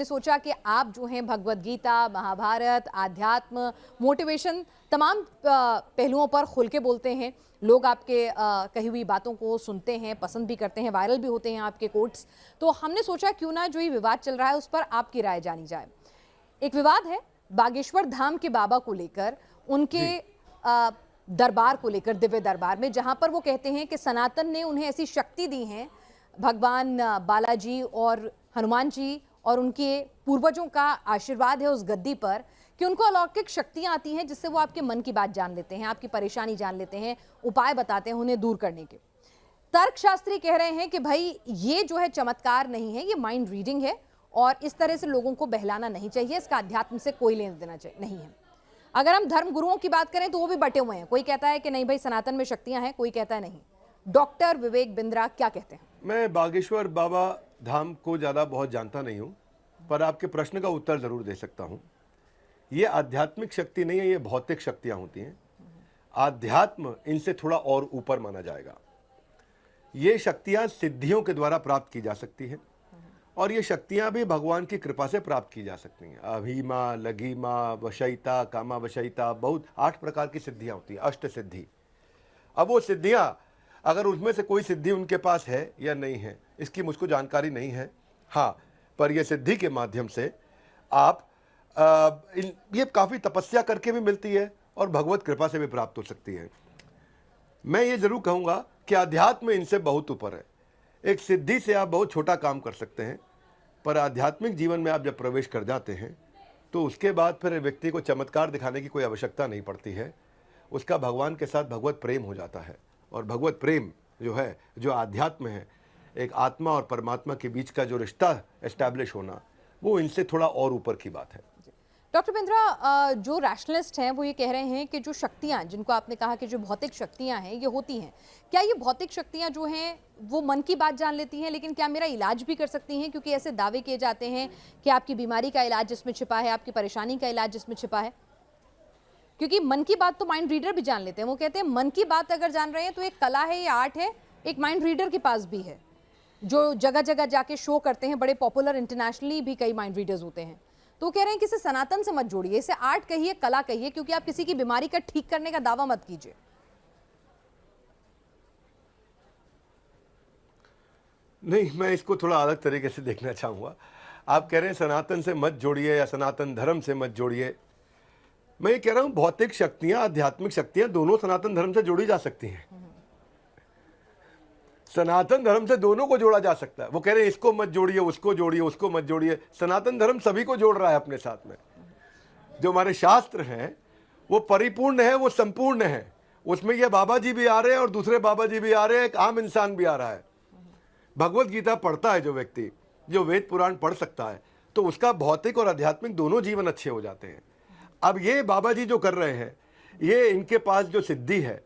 हमने सोचा कि आप जो हैं भगवत गीता, महाभारत, आध्यात्म, मोटिवेशन तमाम पहलुओं पर खुल के बोलते हैं। लोग आपके कही हुई बातों को सुनते हैं, पसंद भी करते हैं, वायरल भी होते हैं आपके कोट्स। तो हमने सोचा क्यों ना जो ये विवाद चल रहा है उस पर आपकी राय जानी जाए। एक विवाद है बागेश्वर धाम के बाबा को लेकर, उनके दरबार को लेकर, दिव्य दरबार में, जहां पर वो कहते हैं कि सनातन ने उन्हें ऐसी शक्ति दी है, भगवान बालाजी और हनुमान जी और उनके पूर्वजों का आशीर्वाद है उस गद्दी पर, कि उनको अलौकिक शक्तियां आती हैं जिससे वो आपके मन की बात जान लेते हैं, आपकी परेशानी जान लेते हैं, उपाय बताते हैं उन्हें दूर करने के। तर्कशास्त्री कह रहे हैं कि भाई ये जो है चमत्कार नहीं है, ये माइंड रीडिंग है और इस तरह से लोगों को बहलाना नहीं चाहिए, इसका अध्यात्म से कोई लेना देना नहीं है। अगर हम धर्म गुरुओं की बात करें तो वो भी बटे हुए हैं, कोई कहता है कि नहीं भाई सनातन में शक्तियां हैं, कोई कहता है नहीं। डॉक्टर विवेक बिंद्रा क्या कहते हैं? मैं बागेश्वर बाबा धाम को ज़्यादा बहुत जानता नहीं हूँ, पर आपके प्रश्न का उत्तर ज़रूर दे सकता हूँ। ये आध्यात्मिक शक्ति नहीं है, ये भौतिक शक्तियाँ होती हैं। आध्यात्म इनसे थोड़ा और ऊपर माना जाएगा। ये शक्तियाँ सिद्धियों के द्वारा प्राप्त की जा सकती हैं और ये शक्तियाँ भी भगवान की कृपा से प्राप्त की जा सकती हैं। अभीमा, लगीमा, वशयिता, कामा वशयिता, बहुत 8 प्रकार की सिद्धियाँ होती हैं, अष्ट सिद्धि। अब वो सिद्धियाँ, अगर उसमें से कोई सिद्धि उनके पास है या नहीं है, इसकी मुझको जानकारी नहीं है। हाँ, पर यह सिद्धि के माध्यम से आप ये काफ़ी तपस्या करके भी मिलती है और भगवत कृपा से भी प्राप्त हो सकती है। मैं ये ज़रूर कहूँगा कि अध्यात्म इनसे बहुत ऊपर है। एक सिद्धि से आप बहुत छोटा काम कर सकते हैं, पर आध्यात्मिक जीवन में आप जब प्रवेश कर जाते हैं तो उसके बाद फिर व्यक्ति को चमत्कार दिखाने की कोई आवश्यकता नहीं पड़ती है। उसका भगवान के साथ भगवत प्रेम हो जाता है और भगवत प्रेम जो है, जो आध्यात्म है, एक आत्मा और परमात्मा के बीच का जो रिश्ता एस्टैब्लिश होना, वो इनसे थोड़ा और ऊपर की बात है। डॉक्टर बिंद्रा, जो रैशनलिस्ट हैं वो ये कह रहे हैं कि जो शक्तियां, जिनको आपने कहा कि जो भौतिक शक्तियां हैं ये होती हैं, क्या ये भौतिक शक्तियां जो हैं वो मन की बात जान लेती हैं, लेकिन क्या मेरा इलाज भी कर सकती हैं? क्योंकि ऐसे दावे किए जाते हैं कि आपकी बीमारी का इलाज जिसमें छिपा है, आपकी परेशानी का इलाज जिसमें छिपा है। क्योंकि मन की बात तो माइंड रीडर भी जान लेते हैं। वो कहते हैं मन की बात अगर जान रहे हैं तो एक कला है, ये आर्ट है, एक माइंड रीडर के पास भी है, जो जगह जगह जाके शो करते हैं, बड़े पॉपुलर, इंटरनेशनली भी कई माइंड रीडर्स होते हैं। तो कह रहे हैं कि इसे सनातन से मत जोड़िए, इसे आर्ट कहिए, कला कहिए, क्योंकि आप किसी की बीमारी का ठीक करने का दावा मत कीजिए। नहीं, मैं इसको थोड़ा अलग तरीके से देखना चाहूँगा। आप कह रहे हैं सनातन से मत जोड़िए या सनातन धर्म से मत जोड़िए। मैं ये कह रहा हूँ भौतिक शक्तियाँ, आध्यात्मिक शक्तियाँ दोनों सनातन धर्म से जोड़ी जा सकती हैं। सनातन धर्म से दोनों को जोड़ा जा सकता है। वो कह रहे हैं इसको मत जोड़िए, उसको जोड़िए, उसको मत जोड़िए। सनातन धर्म सभी को जोड़ रहा है अपने साथ में। जो हमारे शास्त्र हैं वो परिपूर्ण है, वो संपूर्ण है। उसमें ये बाबा जी भी आ रहे हैं और दूसरे बाबा जी भी आ रहे हैं, एक आम इंसान भी आ रहा है। भगवत गीता पढ़ता है जो व्यक्ति, जो वेद पुराण पढ़ सकता है, तो उसका भौतिक और आध्यात्मिक दोनों जीवन अच्छे हो जाते हैं। अब ये बाबा जी जो कर रहे हैं, ये इनके पास जो सिद्धि है,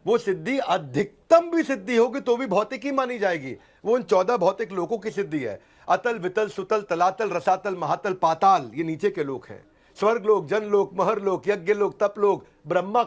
वो सिद्धि अधिकतम भी सिद्धि होगी तो भी भौतिक ही मानी जाएगी। वो उन 14 भौतिक लोकों की सिद्धि है। अतल, वितल, सुतल, तलातल, रसातल, महातल, पाताल, ये नीचे के लोक हैं। स्वर्ग लोक, जन लोक, महर लोक, यज्ञ लोक, तप लोक, ब्रह्मा